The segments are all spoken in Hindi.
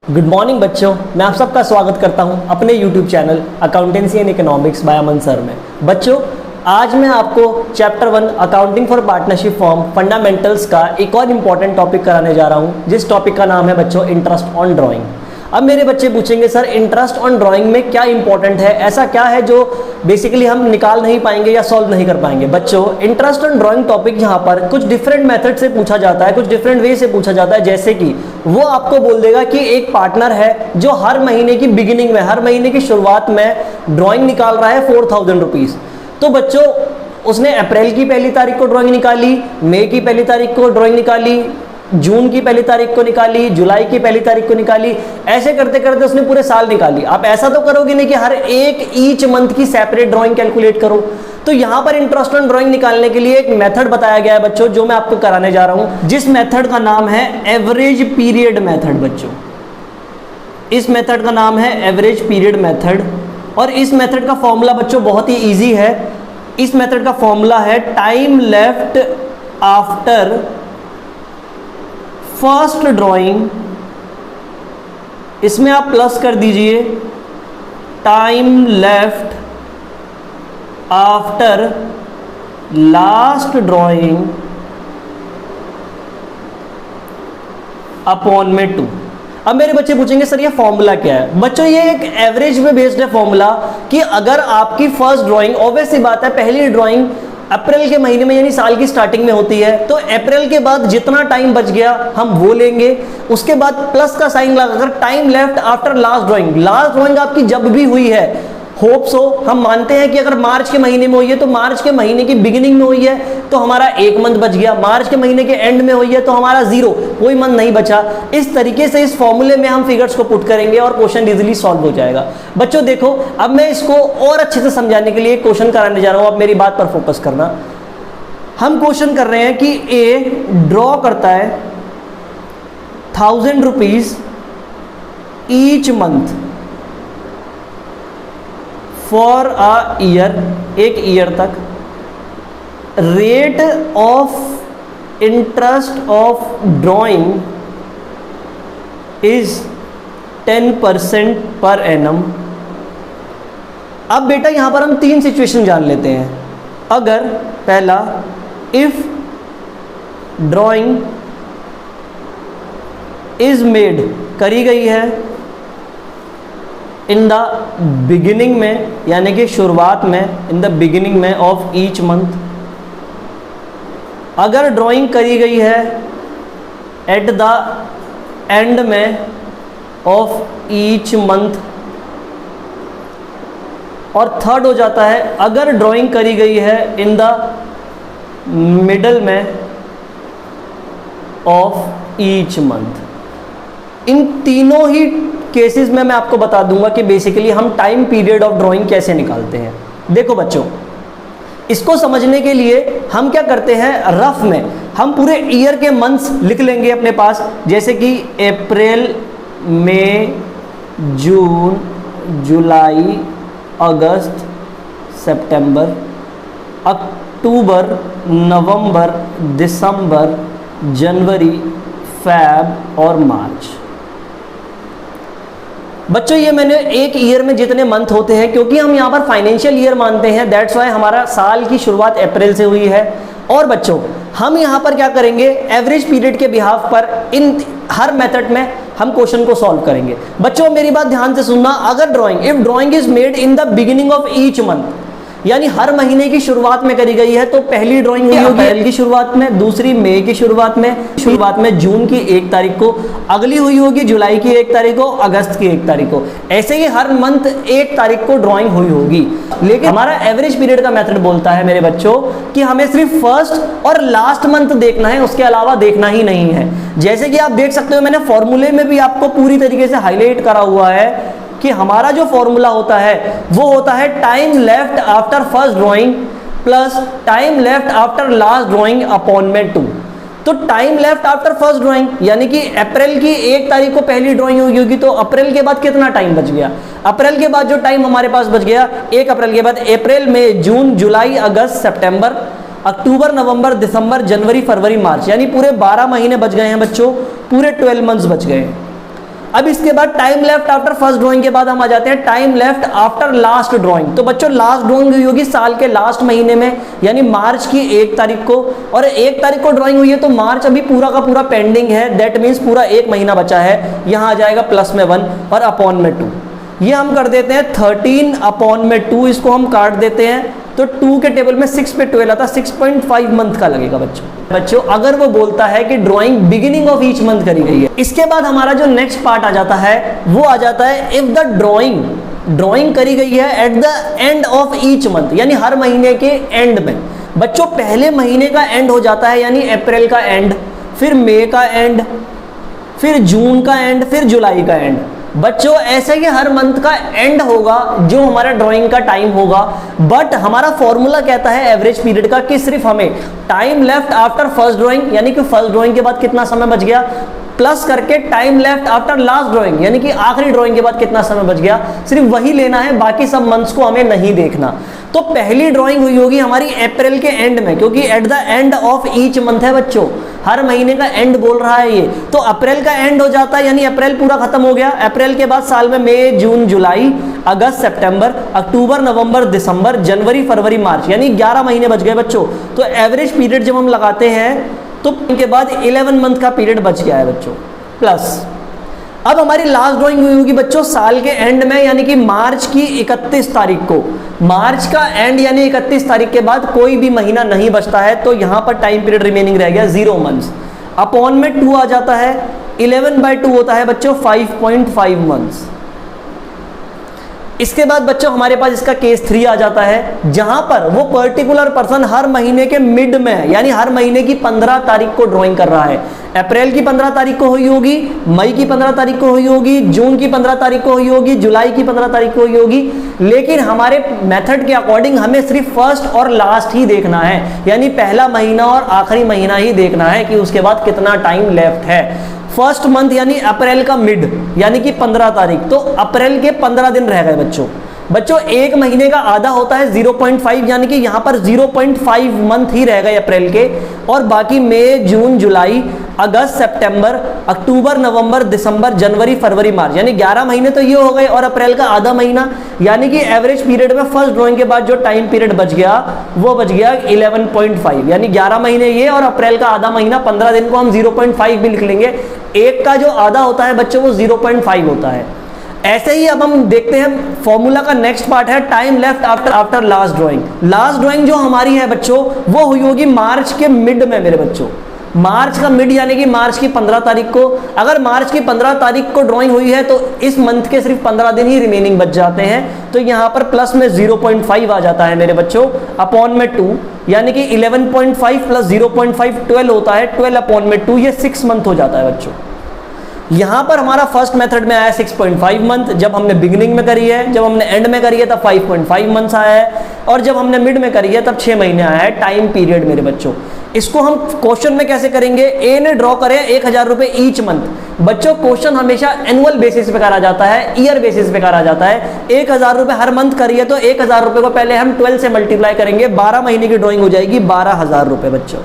गुड मॉर्निंग बच्चों, मैं आप सबका स्वागत करता हूं अपने YouTube channel accountancy and economics by Aman sir में। बच्चों, आज मैं आपको chapter 1 accounting for partnership firm fundamentals का एक और इम्पॉर्टेंट टॉपिक कराने जा रहा हूं, जिस टॉपिक का नाम है बच्चों इंटरेस्ट ऑन ड्राइंग। अब मेरे बच्चे पूछेंगे सर इंटरेस्ट ऑन ड्राइंग में क्या इंपॉर्टेंट है, ऐसा क्या है जो बेसिकली हम निकाल नहीं पाएंगे या सॉल्व नहीं कर पाएंगे। बच्चों, इंटरेस्ट ऑन ड्राइंग टॉपिक यहाँ पर कुछ डिफरेंट मेथड से पूछा जाता है, कुछ डिफरेंट वे से पूछा जाता है। जैसे कि वो आपको बोल देगा कि एक पार्टनर है जो हर महीने की बिगिनिंग में, हर महीने की शुरुआत में ड्राइंग निकाल रहा है 4000 रुपीज़। तो बच्चों, उसने अप्रैल की पहली तारीख को ड्राइंग निकाली, मई की पहली तारीख को ड्राइंग निकाली, जून की पहली तारीख को निकाली, जुलाई की पहली तारीख को निकाली, ऐसे करते करते उसने पूरे साल निकाली। आप ऐसा तो करोगे नहीं कि हर एक ईच मंथ की सेपरेट ड्राइंग कैलकुलेट करो। तो यहां पर इंटरेस्ट ऑन ड्राइंग निकालने के लिए एक मेथड बताया गया है बच्चों, जो मैं आपको कराने जा रहा हूं, जिस मेथड का नाम है एवरेज पीरियड मेथड। बच्चों, इस मेथड का नाम है एवरेज पीरियड मेथड, और इस मेथड का फॉर्मूला बच्चों बहुत ही ईजी है। इस मेथड का फॉर्मूला है time left after first drawing, इसमें आप प्लस कर दीजिए time left after last drawing upon में 2। अब मेरे बच्चे पूछेंगे सर ये फॉर्मूला क्या है। बच्चों, ये एक एवरेज पे बेस्ड है फॉर्मूला, कि अगर आपकी फर्स्ट ड्राइंग, ऑब्वियस सी बात है, पहली ड्राइंग अप्रैल के महीने में यानी साल की स्टार्टिंग में होती है, तो अप्रैल के बाद जितना टाइम बच गया हम वो लेंगे। उसके बाद प्लस का साइन लगाकर time left after last drawing, last drawing आपकी जब भी हुई है, होप सो हम मानते हैं कि अगर मार्च के महीने में हुई है तो मार्च के महीने की बिगिनिंग में हुई है तो हमारा एक मंथ बच गया, मार्च के महीने के एंड में हुई है तो हमारा 0, कोई मंथ नहीं बचा। इस तरीके से इस फॉर्मूले में हम फिगर्स को पुट करेंगे और क्वेश्चन इजीली सॉल्व हो जाएगा। बच्चों देखो, अब मैं इसको और अच्छे से समझाने के लिए एक क्वेश्चन कराने जा रहा हूं, आप मेरी बात पर फोकस करना। हम क्वेश्चन कर रहे हैं कि ए ड्रॉ करता है 1000 rupees each month for a year, एक ईयर तक। Rate of interest of drawing is 10% per annum. अब बेटा यहां पर हम 3 सिचुएशन जान लेते हैं। अगर पहला, इफ ड्रॉइंग इज मेड, करी गई है इन द बिगिनिंग में, यानी कि शुरुआत में, इन द बिगिनिंग में ऑफ ईच मंथ। अगर ड्राइंग करी गई है एट द एंड में ऑफ ईच मंथ। और थर्ड हो जाता है अगर ड्राइंग करी गई है इन द मिडल में ऑफ ईच मंथ। इन तीनों ही केसेस में मैं आपको बता दूंगा कि बेसिकली हम टाइम पीरियड ऑफ ड्राइंग कैसे निकालते हैं। देखो बच्चों, इसको समझने के लिए हम क्या करते हैं, रफ में हम पूरे ईयर के मंथ्स लिख लेंगे अपने पास, जैसे कि अप्रैल, मई, जून, जुलाई, अगस्त, सितंबर, अक्टूबर, नवंबर, दिसंबर, जनवरी, फैब और मार्च। बच्चों, ये मैंने एक ईयर में जितने मंथ होते हैं, क्योंकि हम यहाँ पर फाइनेंशियल ईयर मानते हैं, दैट्स वाई हमारा साल की शुरुआत अप्रैल से हुई है। और बच्चों, हम यहाँ पर क्या करेंगे, एवरेज पीरियड के बिहाफ पर इन हर मेथड में हम क्वेश्चन को सॉल्व करेंगे। बच्चों मेरी बात ध्यान से सुनना, अगर drawing, if drawing is made in the beginning of each month, यानी हर महीने की शुरुआत में करी गई है, तो पहली ड्राइंग हुई होगी अप्रैल की शुरुआत में, दूसरी मई की शुरुआत में जून की 1 तारीख को, अगली हुई होगी जुलाई की 1 तारीख को, अगस्त की 1 तारीख को, ऐसे ही हर मंथ 1 तारीख को ड्राइंग हुई होगी। लेकिन हमारा एवरेज पीरियड का मेथड बोलता है मेरे बच्चों कि हमें सिर्फ फर्स्ट और लास्ट मंथ देखना है, उसके अलावा देखना ही नहीं है। जैसे कि आप देख सकते हो, मैंने फॉर्मूले में भी आपको पूरी तरीके से हाईलाइट करा हुआ है कि हमारा जो फॉर्मूला होता है वो होता है time left after first drawing plus time left after last drawing upon में 2। तो time left after first drawing, यानी कि अप्रैल की 1 तारीख को पहली ड्राइंग हुई होगी, तो अप्रैल के बाद कितना टाइम बच गया, अप्रैल के बाद जो टाइम हमारे पास बच गया, 1 अप्रैल के बाद अप्रैल, मई, जून, जुलाई, अगस्त, सितंबर, अक्टूबर, नवंबर, दिसंबर, जनवरी, फरवरी, मार्च, यानी पूरे 12 महीने बच गए हैं बच्चों, पूरे 12 मंथ्स बच गए हैं। अब इसके बाद time left after first drawing के बाद हम आ जाते हैं time left after last drawing. तो बच्चों लास्ट ड्राइंग हुई होगी साल के लास्ट महीने में, यानी मार्च की 1 तारीख को, और 1 तारीख को ड्राइंग हुई है तो मार्च अभी पूरा का पूरा पेंडिंग है, दैट मीन्स पूरा 1 महीना बचा है। यहां आ जाएगा प्लस में 1 और अपॉन में 2, ये हम कर देते हैं 13 अपॉन में 2, इसको हम काट देते हैं तो 2 के टेबल में 6 पे 12 आता, 6.5 मंथ का लगेगा बच्चों अगर वो बोलता है कि drawing beginning of each month करी गई है। इसके बाद हमारा जो नेक्स्ट पार्ट आ जाता है वो आ जाता है इफ द ड्राइंग करी गई है eight the end of each month, यानी हर महीने के एंड में। बच्चों पहले महीने का एंड हो जाता है, यानी अप्रैल का एंड, फिर मई का एंड, फिर जून का एंड, फिर जुलाई का एंड। बच्चों ऐसे ही हर मंथ का एंड होगा जो हमारा ड्राइंग का टाइम होगा, बट हमारा फॉर्मूला कहता है एवरेज पीरियड का कि सिर्फ हमें time left after first drawing, यानी कि फर्स्ट ड्राइंग के बाद कितना समय बच गया, प्लस करके time left after last drawing, यानी कि आखिरी ड्राइंग के बाद कितना समय बच गया, सिर्फ वही लेना है, बाकी सब मंथ्स को हमें नहीं देखना। तो पहली ड्राइंग हुई होगी हमारी अप्रैल के एंड में, क्योंकि eight the end of each month है बच्चों, हर महीने का एंड बोल रहा है ये, तो अप्रैल का एंड हो जाता है, यानी अप्रैल पूरा खत्म हो गया। अप्रैल के बाद साल में मई, जून, जुलाई, अगस्त, सितंबर, अक्टूबर, नवंबर, दिसंबर, जनवरी, फरवरी, मार्च, यानी 11 महीने बच गए बच्चों। तो एवरेज पीरियड जब हम लगाते हैं तो इनके बाद 11 मंथ का पीरियड बच गया है बच्चों। प्लस अब हमारी लास्ट ड्राइंग हुई होगी बच्चों साल के एंड में, यानी कि मार्च की 31 तारीख को। मार्च का एंड यानी 31 तारीख के बाद कोई भी महीना नहीं बचता है, तो यहां पर टाइम पीरियड रिमेनिंग रह गया 0 मंथ्स। अपॉन में 2 आ जाता है, 11/2 होता है बच्चों 5.5 मंथ्स। इसके बाद बच्चों हमारे पास इसका केस 3 आ जाता है, जहां पर वो पर्टिकुलर पर्सन हर महीने के मिड में, यानी हर महीने की 15 तारीख को ड्राइंग कर रहा है। अप्रैल की 15 तारीख को हुई होगी, मई की 15 तारीख को हुई होगी, जून की 15 तारीख को हुई होगी, जुलाई की 15 तारीख को हुई होगी, लेकिन हमारे मेथड के अकॉर्डिंग हमें सिर्फ फर्स्ट और लास्ट ही देखना है, यानी पहला महीना और आखिरी महीना ही देखना है कि उसके बाद कितना टाइम लेफ्ट है। फर्स्ट मंथ यानी अप्रैल का मिड, यानी कि 15 तारीख, तो अप्रैल के 15 दिन रह गए बच्चों एक महीने का आधा होता है 0.5, यानी कि यहां पर 0.5 मंथ ही रह गए अप्रैल के, और बाकी मई, जून, जुलाई, अगस्त, सितंबर, अक्टूबर, नवंबर, दिसंबर, जनवरी, फरवरी, मार्च, यानी 11 महीने तो ये हो गए, और अप्रैल का आधा महीना, यानी कि एवरेज पीरियड में फर्स्ट ड्राइंग के बाद जो टाइम पीरियड बच गया वो बच गया 11.5, यानी 11 महीने ये और अप्रैल का आधा महीना 15 दिन को हम 0.5 भी लिख लेंगे। एक का जो आधा होता है बच्चों वो 0.5 होता है। ऐसे ही अब हम देखते हैं फॉर्मूला का नेक्स्ट पार्ट है time left after last drawing. Last drawing जो हमारी है बच्चों वो हुई होगी मार्च के मिड में मेरे बच्चों, मार्च का मिड यानी कि मार्च की 15 तारीख को। अगर मार्च की 15 तारीख को ड्राइंग हुई है तो इस मंथ के सिर्फ 15 दिन ही रिमेनिंग बच जाते हैं, तो यहां पर प्लस में 0.5 आ जाता है मेरे बच्चों, अपॉन में 2, यानी कि 11.5 प्लस 0.5 12 होता है, 12 अपॉन में 2, ये 6 मंथ हो जाता है बच्चों। यहां पर हमारा फर्स्ट मेथड में आया 6.5 मंथ, जब हमने बिगिनिंग में करी है, जब हमने एंड में करी है तब 5.5 मंथ्स आया है, और जब हमने मिड में करी है तब 6 महीने आया है टाइम पीरियड मेरे बच्चों। इसको हम क्वेश्चन में कैसे करेंगे, ए ने ड्रॉ करें 1000 रुपए ईच मंथ। बच्चों क्वेश्चन हमेशा एनुअल बेसिस पे करा जाता है, ईयर बेसिस पे करा जाता है। 1000 रुपए हर मंथ करिए तो 1000 रुपए को पहले हम 12 से मल्टीप्लाई करेंगे, 12 महीने की ड्रॉइंग हो जाएगी 12,000 रुपए बच्चों।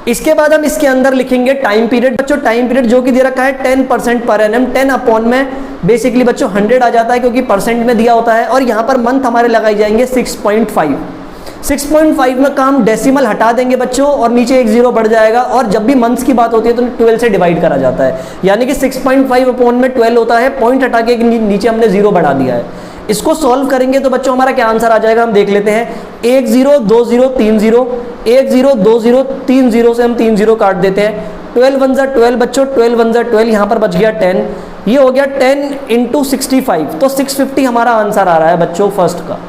इसके बाद हम इसके अंदर लिखेंगे टाइम पीरियड बच्चों। टाइम पीरियड जो कि दे रखा है 10% पर एनम, 10 अपॉन में बेसिकली बच्चों 100 आ जाता है क्योंकि परसेंट में दिया होता है, और यहाँ पर मंथ हमारे लगाए जाएंगे 6.5। 6.5 में का हम डेसिमल हटा देंगे बच्चों और नीचे एक जीरो बढ़ जाएगा, और जब भी मंथ्स की बात होती है तो 12 से डिवाइड करा जाता है, यानी कि 6.5 अपॉन में 12 होता है, पॉइंट हटा के नीचे हमने जीरो बढ़ा दिया है। इसको सॉल्व करेंगे तो बच्चों हमारा क्या आंसर आ जाएगा हम देख लेते हैं। 1 0 2 0 3 0, 1 0 2 0 3 0 से हम 3 0 काट देते हैं। 12 1 जा 12 बच्चों, 12 1 जा 12, यहाँ पर बच गया 10, ये हो गया 10 × 65, तो 650 हमारा आंसर आ रहा है बच्चों फर्स्ट का।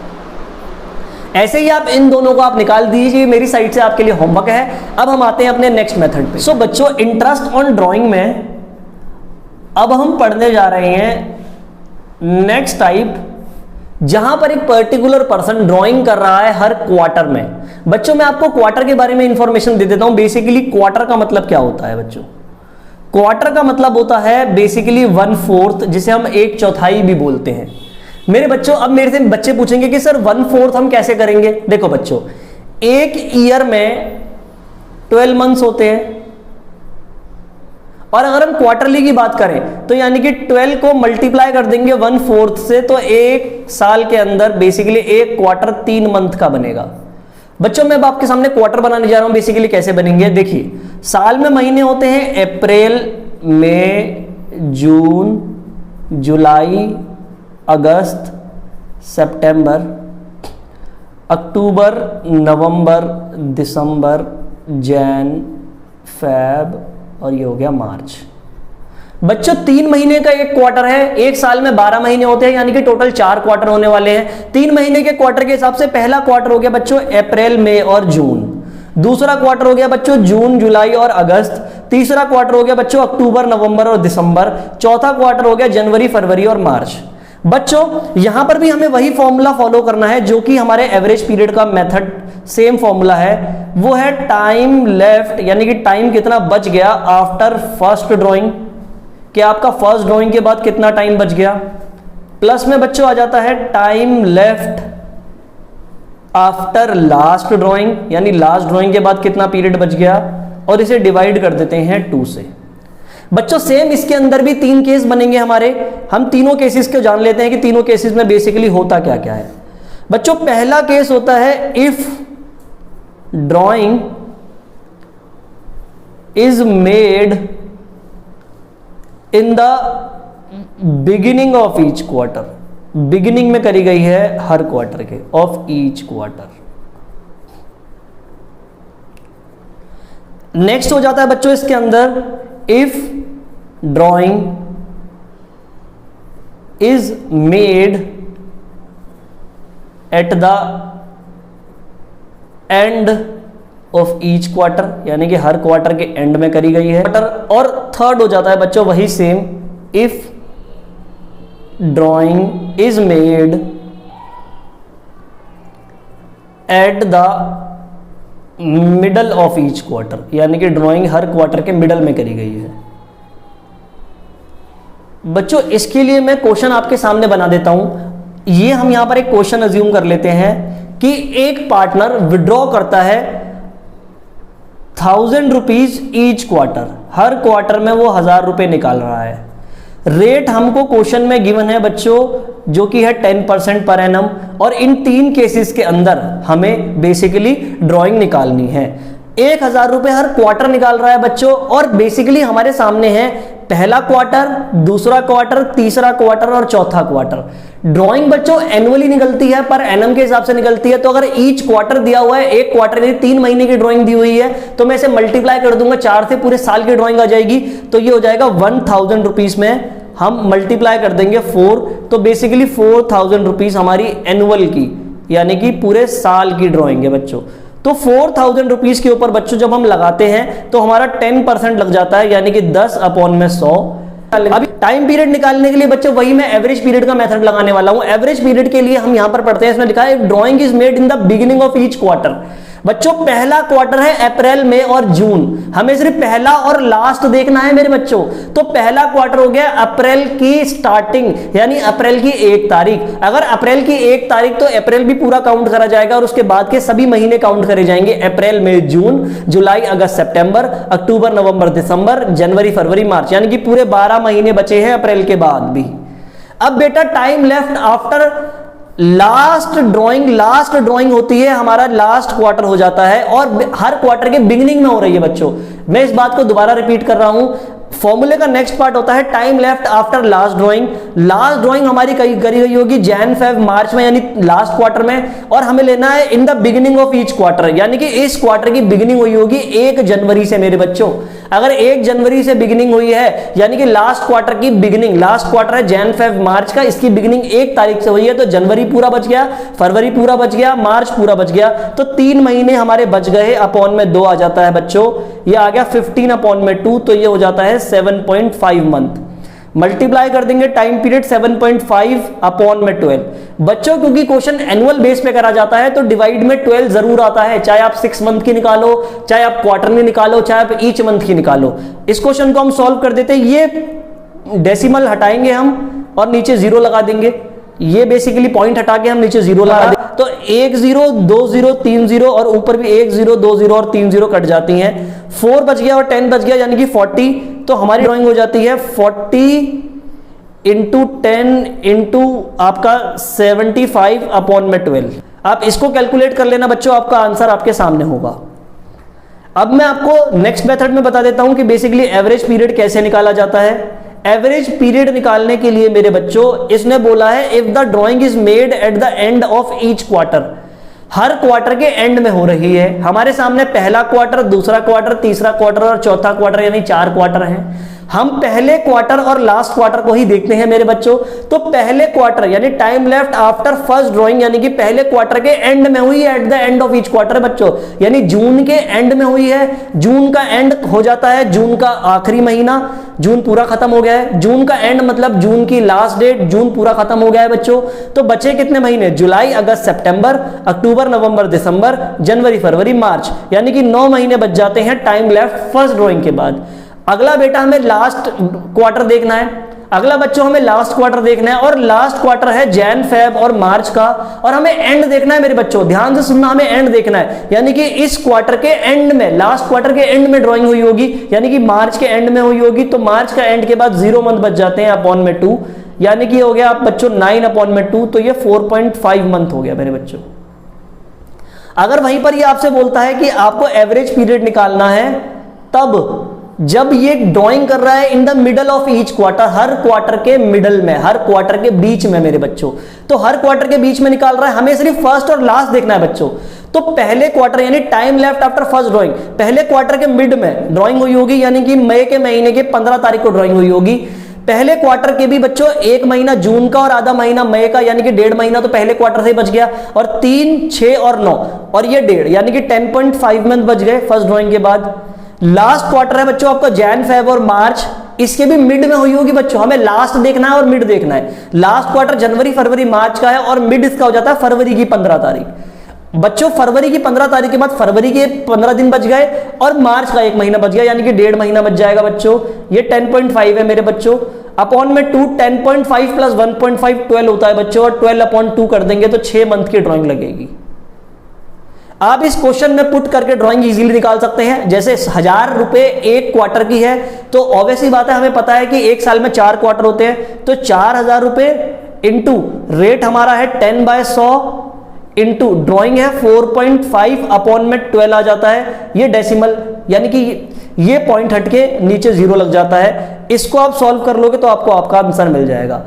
ऐसे ही आप इन दोनों को आप निकाल दीजिए, मेरी साइड से आपके लिए होमवर्क है। अब हम आते हैं अपने नेक्स्ट मेथड पे। सो बच्चों इंटरेस्ट ऑन ड्राइंग में अब हम पढ़ने जा रहे हैं नेक्स्ट टाइप, जहां पर एक पर्टिकुलर पर्सन ड्राइंग कर रहा है हर क्वार्टर में। बच्चों मैं आपको क्वार्टर के बारे में इंफॉर्मेशन दे देता हूं। बेसिकली क्वार्टर का मतलब क्या होता है बच्चों, क्वार्टर का मतलब होता है बेसिकली 1/4, जिसे हम 1/4 भी बोलते हैं मेरे बच्चों। अब मेरे से बच्चे पूछेंगे कि सर 1/4 हम कैसे करेंगे। देखो बच्चों, एक ईयर में 12 मंथ्स होते हैं, और अगर हम क्वार्टरली की बात करें तो यानी कि 12 को मल्टीप्लाई कर देंगे 1/4 से, तो एक साल के अंदर बेसिकली एक क्वार्टर 3 मंथ का बनेगा। बच्चों मैं अब आपके सामने क्वार्टर बनाने जा रहा हूं, बेसिकली कैसे बनेंगे देखिए। साल में महीने होते हैं अप्रैल, मई, जून, जुलाई, अगस्त, सितंबर, अक्टूबर, नवंबर, दिसंबर, जैन, फेब और ये हो गया मार्च। बच्चों 3 महीने का एक क्वार्टर है, एक साल में 12 महीने होते हैं, यानी कि टोटल 4 क्वार्टर होने वाले हैं। 3 महीने के क्वार्टर के हिसाब से पहला क्वार्टर हो गया बच्चों अप्रैल, मई और जून। दूसरा क्वार्टर हो गया बच्चों जून, जुलाई और अगस्त। तीसरा क्वार्टर हो गया बच्चों अक्टूबर, नवंबर और दिसंबर। चौथा क्वार्टर हो गया जनवरी, फरवरी और मार्च। बच्चों यहां पर भी हमें वही फॉर्मूला फॉलो करना है जो कि हमारे एवरेज पीरियड का मेथड, सेम फॉर्मूला है, वो है टाइम लेफ्ट, यानी कि टाइम कितना बच गया आफ्टर फर्स्ट ड्राइंग, कि आपका फर्स्ट ड्राइंग के बाद कितना टाइम बच गया, प्लस में बच्चों आ जाता है time left after last drawing, यानी लास्ट ड्राइंग के बाद कितना पीरियड बच गया, और इसे डिवाइड कर देते हैं 2 से। बच्चों सेम इसके अंदर भी 3 केस बनेंगे हमारे। हम तीनों केसेस को जान लेते हैं कि तीनों केसेस में बेसिकली होता क्या क्या है। बच्चों पहला केस होता है if drawing is made in the beginning of each quarter, beginning में करी गई है हर क्वार्टर के, ऑफ ईच क्वार्टर। नेक्स्ट हो जाता है बच्चों इसके अंदर if drawing is made at the end of each quarter, यानी कि हर क्वार्टर के एंड में करी गई है। और थर्ड हो जाता है बच्चों वही same if drawing is made at the middle of each quarter, यानी कि ड्राइंग हर क्वार्टर के मिडल में करी गई है। बच्चों इसके लिए मैं क्वेश्चन आपके सामने बना देता हूं। ये हम यहां पर एक क्वेश्चन अज्यूम कर लेते हैं कि एक पार्टनर विड्रॉ करता है 1000 रुपीज ईच क्वार्टर, हर क्वार्टर में वो 1000 रुपए निकाल रहा है। रेट हमको क्वेश्चन में गिवन है बच्चों जो कि है 10% पर एनम, और इन 3 केसेस के अंदर हमें बेसिकली ड्राइंग निकालनी है। 1000 रुपए हर क्वार्टर निकाल रहा है बच्चों, और बेसिकली हमारे सामने है पहला क्वार्टर, दूसरा क्वार्टर, तीसरा क्वार्टर और चौथा क्वार्टर। ड्राइंग बच्चों एनुअली निकलती है, पर एनम के हिसाब से निकलती है। तो अगर ईच क्वार्टर दिया हुआ है, एक क्वार्टर यानी 3 महीने की ड्राइंग दी हुई है, तो मैं इसे मल्टीप्लाई कर दूंगा 4 से, पूरे साल की ड्राइंग आ जाएगी। तो ये हो जाएगा 1000 रुपीज में हम मल्टीप्लाई कर देंगे 4, तो बेसिकली 4000 रुपीज हमारी एनुअल की, यानी कि पूरे साल की ड्राइंग है बच्चों। तो 4000 रुपीज के ऊपर बच्चों जब हम लगाते हैं तो हमारा 10% लग जाता है, यानी कि 10/100। अभी टाइम पीरियड निकालने के लिए बच्चों वही मैं एवरेज पीरियड का मेथड लगाने वाला हूं। एवरेज पीरियड के लिए हम यहां पर पढ़ते हैं, इसमें लिखा है drawing is made in the beginning of each quarter. बच्चों पहला क्वार्टर है अप्रैल, मई और जून, हमें सिर्फ पहला और लास्ट देखना है मेरे बच्चों। तो पहला क्वार्टर हो गया अप्रैल की स्टार्टिंग, यानी अप्रैल की 1 तारीख। अगर अप्रैल की 1 तारीख तो अप्रैल भी पूरा काउंट करा जाएगा, और उसके बाद के सभी महीने काउंट करे जाएंगे, अप्रैल, मई, जून, जुलाई, अगस्त, सितंबर, अक्टूबर, नवंबर, दिसंबर, जनवरी, फरवरी, मार्च, यानी कि पूरे 12 महीने बचे हैं अप्रैल के बाद भी। अब बेटा time left after last drawing होती है, हमारा लास्ट क्वार्टर हो जाता है, और हर क्वार्टर के बिगिनिंग में हो रही है बच्चों। मैं इस बात को दोबारा रिपीट कर रहा हूं, फॉर्मूले का नेक्स्ट पार्ट होता है time left after last drawing. Last drawing हमारी करी गई होगी जैन, फेब, मार्च में, यानी लास्ट क्वार्टर में, और हमें लेना है इन the beginning of each quarter, यानी कि इस क्वार्टर की बिगिनिंग हुई होगी 1 जनवरी से मेरे बच्चों। अगर 1 जनवरी से बिगिनिंग हुई है, यानी कि लास्ट क्वार्टर की बिगिनिंग, लास्ट क्वार्टर है जैन, फेब, मार्च का, इसकी बिगिनिंग 1 तारीख से हुई है, तो जनवरी पूरा बच गया, फरवरी पूरा बच गया, मार्च पूरा बच गया, तो 3 महीने हमारे बच गए। अपॉन में 2 आ जाता है बच्चों, ये आ गया 15/2, तो ये हो जाता है 7.5 मंथ। मल्टीप्लाई कर देंगे टाइम पीरियड 7.5/12। बच्चों क्योंकि क्वेश्चन एनुअल बेस पे करा जाता है, तो डिवाइड में 12 जरूर आता है, चाहे आप 6 मंथ की निकालो, चाहे आप क्वार्टरली निकालो, चाहे आप ईच मंथ की निकालो। इस क्वेश्चन को हम सॉल्व कर देते हैं, ये डेसिमल हटाएंगे हम और नीचे 0 लगा देंगे। ये बेसिकली पॉइंट हटा के हम नीचे 0 लगा देंगे, तो 1 0 2 0 3 0, और ऊपर भी 1 0 2 0 और 3 0 कट जाती हैं। 4 बच गया और 10 बच गया, यानी कि 40। तो हमारी ड्राइंग हो जाती है 40 इंटू 10 इंटू आपका 75 अपॉन में 12। आप इसको कैलकुलेट कर लेना बच्चों, आपका आंसर आपके सामने होगा। अब मैं आपको नेक्स्ट मेथड में बता देता हूं कि बेसिकली एवरेज पीरियड कैसे निकाला जाता है। एवरेज पीरियड निकालने के लिए मेरे बच्चों इसने बोला है if the drawing is made at the end of each quarter, her quarter के एंड में हो रही है। हमारे सामने पहला क्वार्टर, दूसरा क्वार्टर, तीसरा क्वार्टर और चौथा क्वार्टर यानी 4 क्वार्टर हैं। हम पहले क्वार्टर और लास्ट क्वार्टर को ही देखते हैं मेरे बच्चों। तो पहले क्वार्टर यानी time left after first drawing यानी कि पहले क्वार्टर के एंड में हुई है, eight the end of each quarter बच्चों, यानी जून के एंड में हुई है। जून का एंड हो जाता है जून का आखिरी महीना, जून पूरा खत्म हो गया है। जून का एंड मतलब जून की लास्ट डेट, जून पूरा खत्म हो गया है बच्चों। तो बचे कितने महीने? जुलाई, अगस्त, सितंबर, अक्टूबर, नवंबर, दिसंबर, जनवरी, फरवरी, मार्च, यानी कि 9 महीने बच जाते हैं टाइम लेफ्ट फर्स्ट ड्राइंग के बाद। अगला बेटा हमें लास्ट क्वार्टर देखना है, अगला बच्चों हमें लास्ट क्वार्टर देखना है, और लास्ट क्वार्टर है जैन, फेब और मार्च का, और हमें एंड देखना है मेरे बच्चों, ध्यान से सुनना, हमें एंड देखना है, यानी कि इस क्वार्टर के एंड में, लास्ट क्वार्टर के एंड में ड्राइंग हुई होगी, यानी कि मार्च के एंड में हुई होगी। तो मार्च का एंड के बाद 0 मंथ बच जाते हैं अपॉन में 2, यानी कि हो गया आप बच्चों 9 अपॉन में 2, तो ये 4.5 मंथ हो गया मेरे बच्चों। अगर वहीं पर ये आपसे बोलता है कि आपको एवरेज पीरियड निकालना है, तब जब ये ड्राइंग कर रहा है इन the middle of each quarter, her quarter के मिडल में, हर क्वार्टर के बीच में मेरे बच्चों, तो हर क्वार्टर के बीच में निकाल रहा है, हमें सिर्फ फर्स्ट और लास्ट देखना है बच्चों। तो पहले क्वार्टर यानी time left after first drawing, पहले क्वार्टर के मिड में ड्राइंग हुई होगी, यानी कि मई के महीने के 15 तारीख को ड्राइंग हुई होगी। पहले क्वार्टर के भी बच्चों 1 महीना जून का और आधा महीना मई का, यानी कि 1.5 महीना तो पहले क्वार्टर से ही बच गया, और 3, 6 और 9 और ये 1.5 यानी कि 10.5 मंथ बच गए फर्स्ट ड्राइंग के बाद। लास्ट क्वार्टर है बच्चों आपका जैन, फेब और मार्च, इसके भी मिड में हुई होगी बच्चों, हमें लास्ट देखना है और मिड देखना है। लास्ट क्वार्टर जनवरी, फरवरी, मार्च का है, और मिड इसका हो जाता है फरवरी की 15 तारीख। बच्चों फरवरी की 15 तारीख के बाद फरवरी के 15 दिन बच गए, और मार्च का 1 महीना बच गया, यानी कि 1.5 महीना बच जाएगा बच्चों। ये 10.5 है मेरे बच्चों, अपॉन में 2, 10.5 प्लस 1.5 12 होता है बच्चों, और 12 अपॉन 2 कर देंगे तो 6 मंथ की ड्राइंग लगेगी। आप इस क्वेश्चन में पुट करके ड्राइंग इजीली निकाल सकते हैं। जैसे 1000 रुपए एक क्वार्टर की है, तो ऑब्वियसली बात है, हमें पता है कि एक साल में 4 क्वार्टर होते हैं, तो 4000 रुपए इंटू रेट हमारा है 10/100 इंटू ड्राइंग है 4.5 अपॉन में 12 आ जाता है। ये डेसिमल यानी कि ये पॉइंट हटके नीचे 0 लग जाता है। इसको आप सॉल्व कर लोगे तो आपको आपका आंसर मिल जाएगा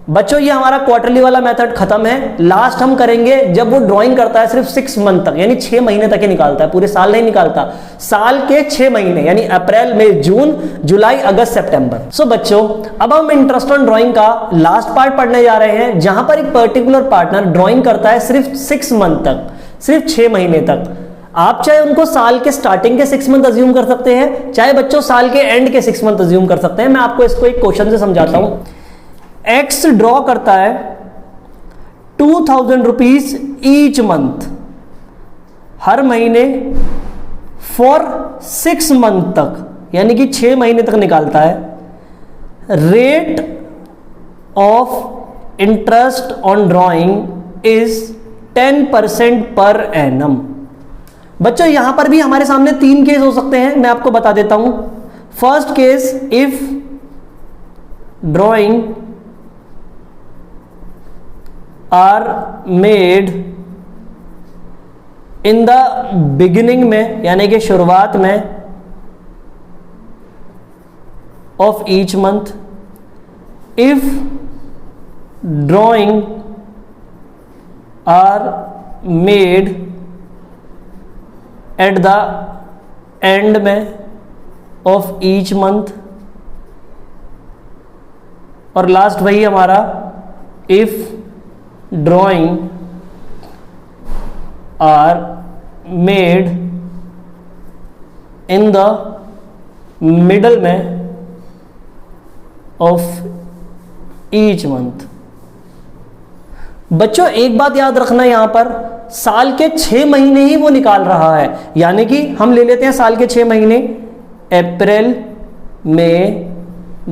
बच्चों। ये हमारा क्वार्टरली वाला मेथड खत्म है। लास्ट हम करेंगे जब वो ड्राइंग करता है सिर्फ 6 मंथ तक, यानी 6 महीने तक ही निकालता है, पूरे साल नहीं निकालता, साल के 6 महीने यानी अप्रैल, मई, जून, जुलाई, अगस्त, सितंबर। सो बच्चों अब हम इंटरेस्ट ऑन ड्राइंग का लास्ट पार्ट पढ़ने जा रहे हैं, जहां पर एक पर्टिकुलर पार्टनर ड्राइंग करता है सिर्फ 6 मंथ तक, सिर्फ 6 महीने तक। आप चाहे उनको साल के स्टार्टिंग के 6 मंथ अज्यूम कर सकते हैं, चाहे बच्चों साल के एंड के 6 मंथ अज्यूम कर सकते हैं। मैं आपको इसको एक क्वेश्चन से समझाता हूं। एक्स ड्रॉ करता है 2000 रुपीज ईच मंथ, हर महीने फॉर 6 मंथ तक, यानी कि 6 महीने तक निकालता है। Rate of interest on drawing is 10% per annum. बच्चों यहां पर भी हमारे सामने 3 केस हो सकते हैं, मैं आपको बता देता हूं। First case, if drawing are made in the beginning में, यानी कि शुरुआत में, of each month, if drawing are made at the end में ऑफ ईच मंथ, और लास्ट वही हमारा, if drawing are made in the middle में ऑफ ईच मंथ। बच्चों एक बात याद रखना, यहां पर साल के 6 महीने ही वो निकाल रहा है, यानी कि हम ले लेते हैं साल के 6 महीने, अप्रैल, मई,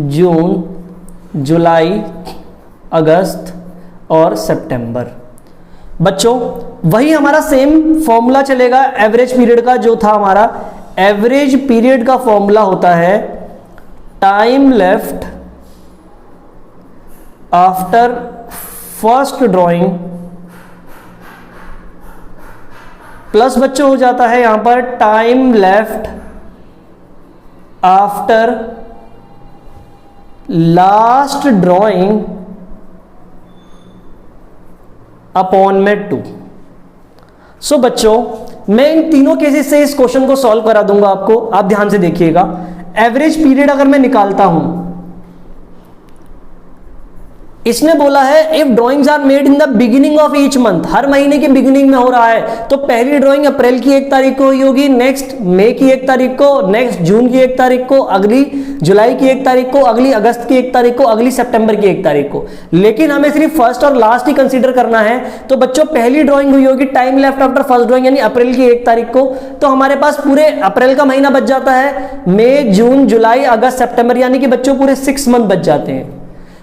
जून, जुलाई, अगस्त और सितंबर। बच्चों वही हमारा सेम फॉर्मूला चलेगा एवरेज पीरियड का, जो था हमारा एवरेज पीरियड का फॉर्मूला होता है time left after first drawing plus बच्चों हो जाता है यहां पर time left after last drawing upon में 2। सो बच्चों मैं इन तीनों केसेस से इस क्वेश्चन को सॉल्व करा दूंगा आपको, आप ध्यान से देखिएगा। एवरेज पीरियड अगर मैं निकालता हूं, इसने बोला है if drawings are made in the beginning of each month, हर महीने के बिगिनिंग में हो रहा है, तो पहली ड्राइंग अप्रैल की 1 तारीख को हुई होगी, नेक्स्ट मई की 1 तारीख को, नेक्स्ट जून की 1 तारीख को, अगली जुलाई की 1 तारीख को, अगली अगस्त की 1 तारीख को, अगली सितंबर की 1 तारीख को। लेकिन हमें सिर्फ फर्स्ट और लास्ट ही कंसीडर करना है। तो बच्चों पहली ड्राइंग हुई होगी time left after first drawing यानी अप्रैल की 1 तारीख को, तो हमारे पास पूरे अप्रैल का महीना बच जाता है, मई जून जुलाई अगस्त सितंबर, यानी कि बच्चों पूरे 6 मंथ बच जाते हैं।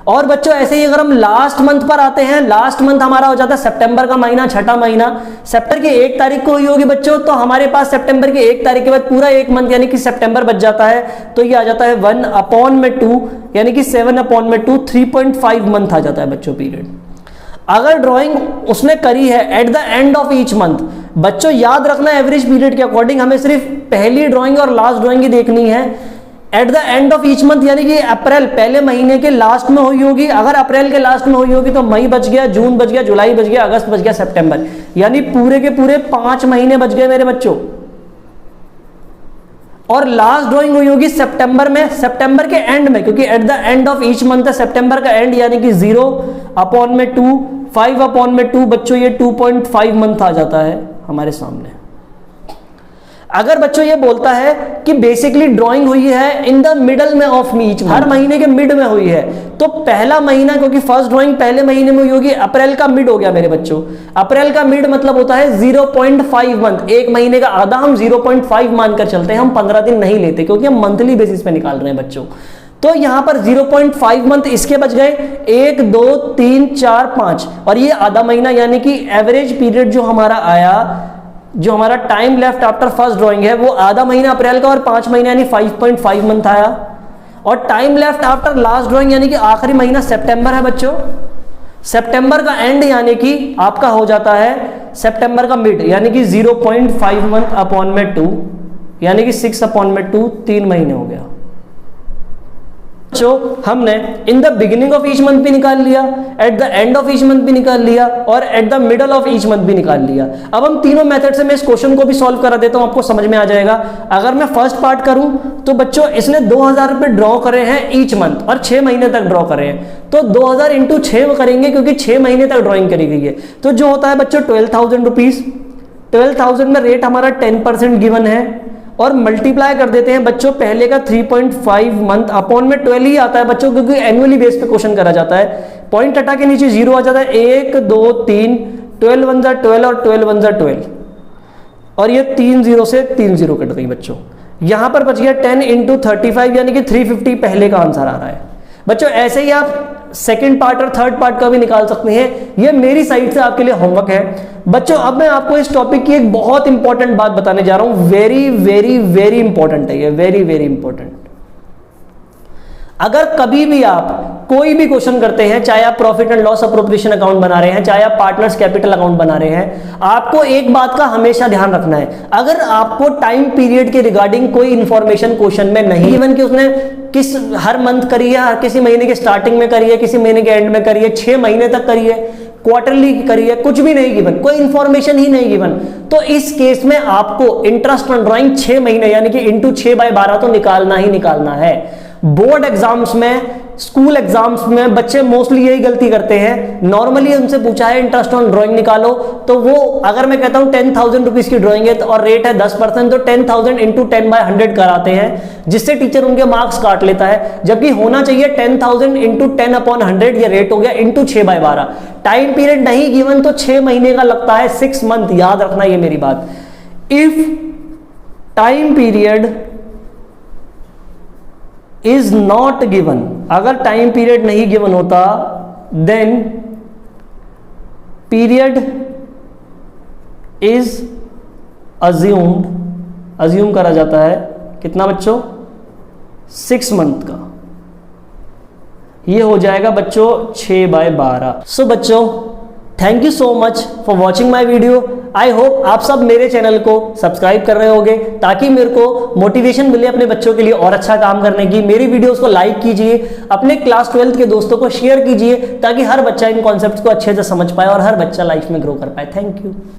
और बच्चों ऐसे ही अगर हम लास्ट मंथ पर आते हैं, लास्ट मंथ हमारा हो जाता है सितंबर का महीना, छठा महीना, सितंबर की 1 तारीख को हुई होगी बच्चों, तो हमारे पास सितंबर की 1 तारीख के बाद पूरा 1 मंथ यानी कि सितंबर बच जाता है। तो ये आ जाता है 1/2 यानी कि 7/2, 3.5 मंथ आ जाता है बच्चों पीरियड। अगर ड्राइंग उसने करी है eight the end of each month, बच्चों याद रखना एवरेज पीरियड के अकॉर्डिंग हमें सिर्फ पहली ड्राइंग और लास्ट ड्राइंग ही देखनी है। Eight the end of each month यानी कि अप्रैल पहले महीने के लास्ट में हुई होगी, अगर अप्रैल के लास्ट में हुई होगी तो मई बच गया, जून बच गया, जुलाई बच गया, अगस्त बच गया, सितंबर, यानी पूरे के पूरे 5 महीने बच गए मेरे बच्चों। और लास्ट ड्राइंग हुई होगी सितंबर में, सितंबर के एंड में, क्योंकि eight the end of each month है सितंबर का एंड, यानी कि 0/2, 5/2 बच्चों ये 2.5 मंथ आ जाता है हमारे सामने। अगर बच्चों ये बोलता है कि बेसिकली ड्राइंग हुई है इन द मिडल में ऑफ ईच, हर महीने के मिड में हुई है, तो पहला महीना, क्योंकि फर्स्ट ड्राइंग पहले महीने में हुई होगी, अप्रैल का मिड हो गया मेरे बच्चों। अप्रैल का मिड मतलब होता है 0.5 मंथ, एक महीने का आधा हम 0.5 मानकर चलते हैं, हम 15 दिन नहीं लेते क्योंकि हम मंथली बेसिस पे निकाल रहे हैं बच्चों। तो यहां पर 0.5 मंथ इसके बच गए, 1 2 3 4 5, और ये आधा महीना, यानी कि एवरेज पीरियड जो हमारा आया, जो हमारा time left after first drawing है, वो आधा महीना अप्रैल का और 5 महीने यानी 5.5 मंथ आया। और time left after last drawing यानी कि आखिरी महीना सितंबर है बच्चों, सितंबर का एंड यानी कि आपका हो जाता है सितंबर का मिड, यानी कि 0.5 मंथ अपॉन में 2, यानी कि 6/2, 3 महीने हो गया। जो हमने इन the beginning of each month भी निकाल लिया, eight the end of each month भी निकाल लिया, और at the middle of each month भी निकाल लिया। अब हम तीनों मेथड से मैं इस क्वेश्चन को भी सॉल्व करा देता हूं, आपको समझ में आ जाएगा। अगर मैं फर्स्ट पार्ट करूं तो बच्चों इसने 2000 रुपए ड्रॉ करे हैं ईच मंथ और 6 महीने तक ड्रॉ करे हैं, तो 2000 इंटू 6 करेंगे क्योंकि 6 महीने तक ड्रॉइंग करी गई है। तो जो होता है बच्चों 12,000 रुपीज, 12,000 में रेट हमारा 10% गिवन है, और मल्टीप्लाई कर देते हैं बच्चों पहले का 3.5 मंथ अपॉन में 12 ही आता है बच्चों, क्योंकि एनुअली बेस पे क्वेश्चन करा जाता है। पॉइंट हटा के नीचे 0 आ जाता है, 1 2 3, 12 1 जा 12 और 12 1 जा 12, और ये 3 0 से 3 0 कट गई बच्चों। यहां पर बच गया 10 इंटू 35 यानी कि 350 पहले का आंसर आ रहा है बच्चों। ऐसे ही आप सेकंड पार्ट और थर्ड पार्ट का भी निकाल सकते हैं, ये मेरी साइड से आपके लिए होमवर्क है बच्चों। अब मैं आपको इस टॉपिक की एक बहुत इंपॉर्टेंट बात बताने जा रहा हूं, वेरी वेरी वेरी इंपॉर्टेंट है ये, वेरी वेरी इंपॉर्टेंट। अगर कभी भी आप कोई भी क्वेश्चन करते हैं, चाहे आप profit and loss appropriation account बना रहे हैं, चाहे आप पार्टनर्स कैपिटल अकाउंट बना रहे हैं, आपको एक बात का हमेशा ध्यान रखना है, अगर आपको टाइम पीरियड के रिगार्डिंग कोई इंफॉर्मेशन क्वेश्चन में नहीं, इवन कि उसने किस हर मंथ करी है, किसी महीने के स्टार्टिंग में करी है, किसी महीने के एंड में करी है, 6 महीने तक करी है, क्वार्टरली करी है, कुछ भी नहीं गिवन, कोई इंफॉर्मेशन ही नहीं गिवन, तो इस केस में आपको इंटरेस्ट ऑन ड्राइंग 6 महीने यानी कि इंटू 6/12 तो निकालना ही निकालना है। बोर्ड एग्जाम्स में, स्कूल एग्जाम्स में बच्चे मोस्टली यही गलती करते हैं। नॉर्मली उनसे पूछा है इंटरेस्ट ऑन ड्राइंग निकालो, तो वो अगर मैं कहता हूं 10,000 रुपीज की ड्राइंग है और रेट है 10%, तो 10,000 इंटू 10/100 कराते हैं, जिससे टीचर उनके मार्क्स काट लेता है। जबकि होना चाहिए 10,000 इंटू 10/100, ये रेट हो गया इंटू 6/12। टाइम पीरियड नहीं गिवन तो 6 महीने का लगता है, 6 मंथ, याद रखना ये मेरी बात। If time period is not given, अगर टाइम पीरियड नहीं गिवन होता, then period is assumed, assume करा जाता है कितना बच्चों, 6 मंथ का। ये हो जाएगा बच्चों 6/12। सो बच्चों, thank you so much for watching my video. I hope आप सब मेरे चैनल को सब्सक्राइब कर रहे होगे ताकि मेरे को मोटिवेशन मिले अपने बच्चों के लिए और अच्छा काम करने की। मेरी वीडियोस को लाइक कीजिए, अपने क्लास 12th के दोस्तों को शेयर कीजिए ताकि हर बच्चा इन कॉन्सेप्ट्स को अच्छे से समझ पाए और हर बच्चा लाइफ में ग्रो कर पाए। Thank you.